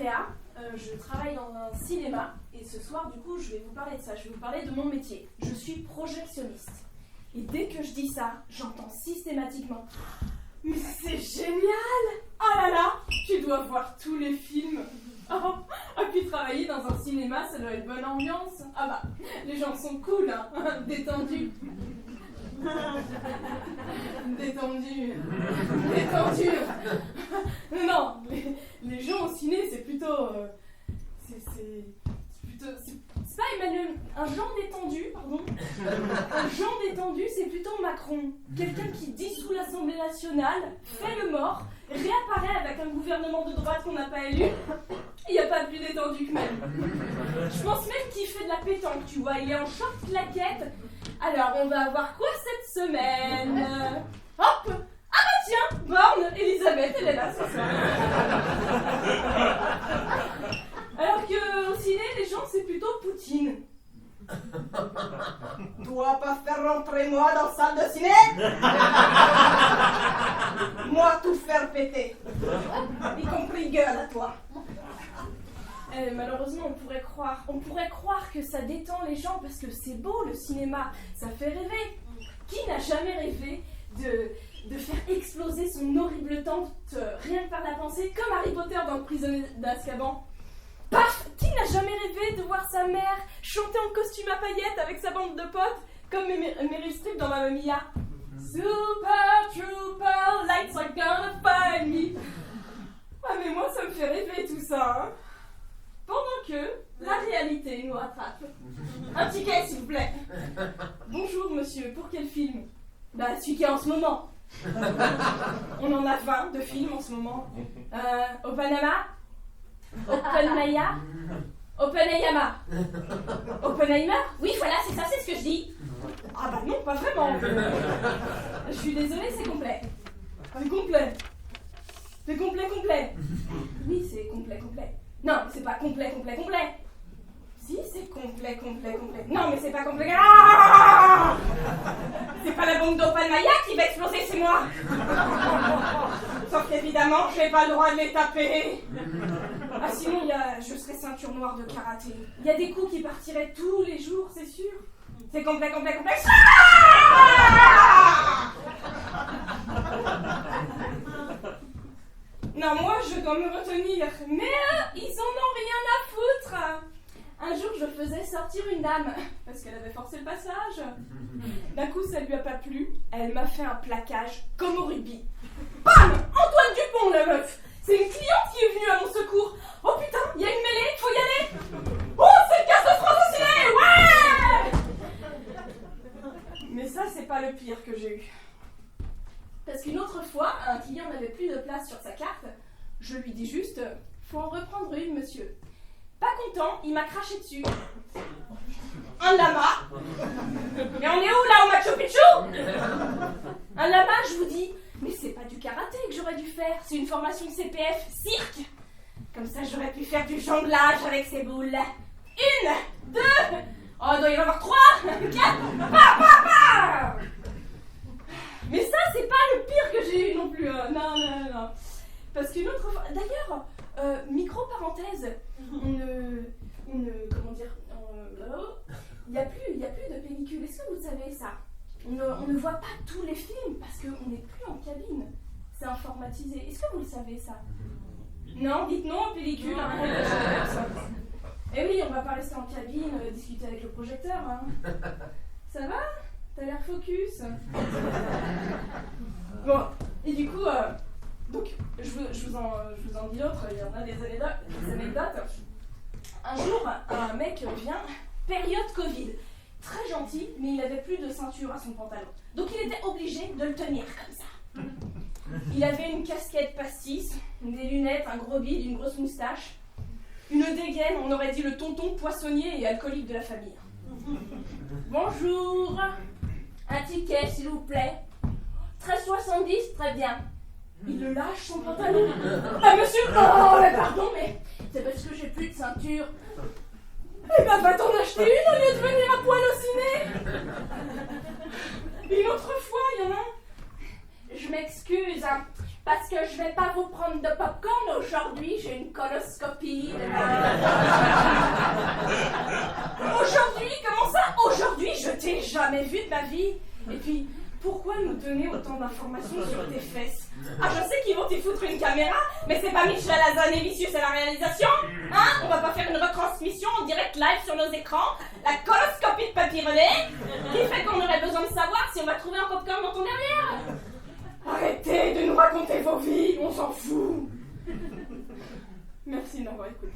Léa, je travaille dans un cinéma et ce soir du coup je vais vous parler de ça, je vais vous parler de mon métier. Je suis projectionniste. Et dès que je dis ça, j'entends systématiquement « Mais c'est génial! Oh là là, tu dois voir tous les films! Oh, et puis travailler dans un cinéma, ça doit être bonne ambiance. Ah bah, les gens sont cool, hein, détendus. » Détendu. Non, les gens au ciné, c'est plutôt... C'est pas Emmanuel... Un Jean détendu, pardon. Un Jean détendu, c'est plutôt Macron. Quelqu'un qui dissout l'Assemblée nationale, fait le mort, réapparaît avec un gouvernement de droite qu'on n'a pas élu. Il n'y a pas de plus détendu que même. Je pense même qu'il fait de la pétanque, tu vois. Il est en short claquette. Alors, on va avoir quoi cette semaine? Hop! Ah bah tiens, Borne, Elisabeth, elle est là ce soir. Alors qu'au ciné, les gens, c'est plutôt Poutine. Dois pas faire rentrer moi dans la salle de ciné. Moi tout faire péter. Y compris gueule à toi. Malheureusement, on pourrait croire que ça détend les gens parce que c'est beau le cinéma, ça fait rêver. Qui n'a jamais rêvé de faire exploser son horrible tente rien que par la pensée, comme Harry Potter dans le prisonnier d'Azkaban? Paf! Qui n'a jamais rêvé de voir sa mère chanter en costume à paillettes avec sa bande de potes, comme Meryl Streep dans Mamma Mia? Super Trooper, lights are gonna find me. Ah mais moi ça me fait rêver tout ça, hein. Pendant que la réalité nous rattrape. Un ticket s'il vous plaît. Bonjour monsieur, pour quel film? Bah celui qui est en ce moment. On en a 20 de films en ce moment. Au Panama? Oppenheimer? Oppenheimer? Oppenheimer? Oui voilà, c'est ça, c'est ce que je dis. Ah bah non, pas vraiment. Je suis désolée, c'est complet. C'est complet. C'est complet. Oui, c'est complet. Non, mais c'est pas complet. Si, c'est complet. Non, mais c'est pas complet. Ah, c'est pas la bombe d'Oppenheimer qui va exploser, c'est moi. Sauf qu'évidemment, j'ai pas le droit de les taper. Ah, sinon, je serais ceinture noire de karaté. Il y a des coups qui partiraient tous les jours, c'est sûr. C'est complet. Ah, non, moi, je dois me retenir. Mais ils en ont rien à foutre. Un jour, je faisais sortir une dame, parce qu'elle avait forcé le passage. D'un coup, ça lui a pas plu. Elle m'a fait un plaquage, comme au rugby. Bam! Antoine Dupont, la meuf. C'est une cliente qui est venue à mon secours. Oh putain, il y a une mêlée, faut y aller. Oh, c'est le casse de France au ciné, ouais! Mais ça, c'est pas le pire que j'ai eu. Parce qu'une autre fois, un client n'avait plus de place sur sa carte. Je lui dis juste, faut en reprendre une, monsieur. Pas content, il m'a craché dessus. Un lama. Mais on est où là, au Machu Picchu? Un lama, je vous dis. Mais c'est pas du karaté que j'aurais dû faire, c'est une formation CPF cirque. Comme ça, j'aurais pu faire du jonglage avec ces boules. 1, 2, oh, il doit y en avoir 3, 4, pa. Mais ça, c'est pas le pire que j'ai eu non plus. Non. Parce qu'une autre fois, d'ailleurs, micro-parenthèse, il n'y a plus de pellicule. Est-ce que vous savez ça? On ne voit pas tous les films parce qu'on n'est plus en cabine. C'est informatisé. Est-ce que vous le savez ça? Non, dites non aux pellicules. Eh oui, on va pas rester en cabine, discuter avec le projecteur. Hein. Ça va? T'as l'air focus. Bon, et du coup, donc, je vous en dis d'autres, il y en a des anecdotes. Un jour, un mec vient, période Covid, très gentil, mais il avait plus de ceinture à son pantalon. Donc il était obligé de le tenir comme ça. Il avait une casquette pastis, des lunettes, un gros bide, une grosse moustache, une dégaine, on aurait dit le tonton poissonnier et alcoolique de la famille. Bonjour, un ticket s'il vous plaît. 13,70, très bien. Il le lâche son pantalon. Ah monsieur, oh mais pardon, mais c'est parce que j'ai plus de ceinture. Eh ben va t'en acheter une au lieu de venir à poil au ciné. Une autre fois, il y en a un. Je m'excuse, hein. parce que je vais pas vous prendre de popcorn aujourd'hui, j'ai une coloscopie. Aujourd'hui, comment ça? Aujourd'hui, je t'ai jamais vu de ma vie. Et puis, pourquoi nous donner autant d'informations sur tes fesses? Ah, je sais qu'ils vont t'y foutre une caméra, mais c'est pas Michel Hazanavicius, c'est la réalisation. Hein? On va pas faire une retransmission en direct live sur nos écrans. La coloscopie de papy relais, qui fait qu'on aurait besoin de savoir si on va trouver un popcorn dans ton derrière. Arrêtez de nous raconter vos vies, on s'en fout. Merci de m'avoir écouté.